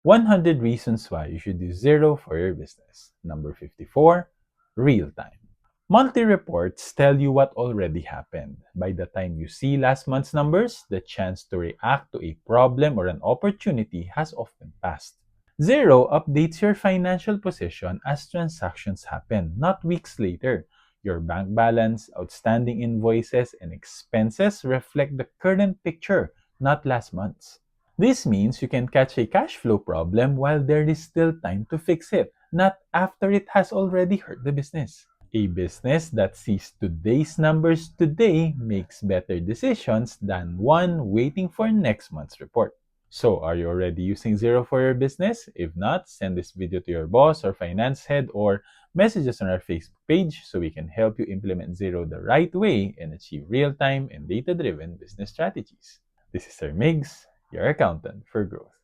100 reasons why you should use Xero for your business. Number 54, real time. Monthly reports tell you what already happened. By the time you see last month's numbers, the chance to react to a problem or an opportunity has often passed. Xero updates your financial position as transactions happen, not weeks later. Your bank balance, outstanding invoices, and expenses reflect the current picture, not last month's. This means you can catch a cash flow problem while there is still time to fix it, not after it has already hurt the business. A business that sees today's numbers today makes better decisions than one waiting for next month's report. So, are you already using Xero for your business? If not, send this video to your boss or finance head or message us on our Facebook page so we can help you implement Xero the right way and achieve real-time and data-driven business strategies. This is Sir Migs, your accountant for growth.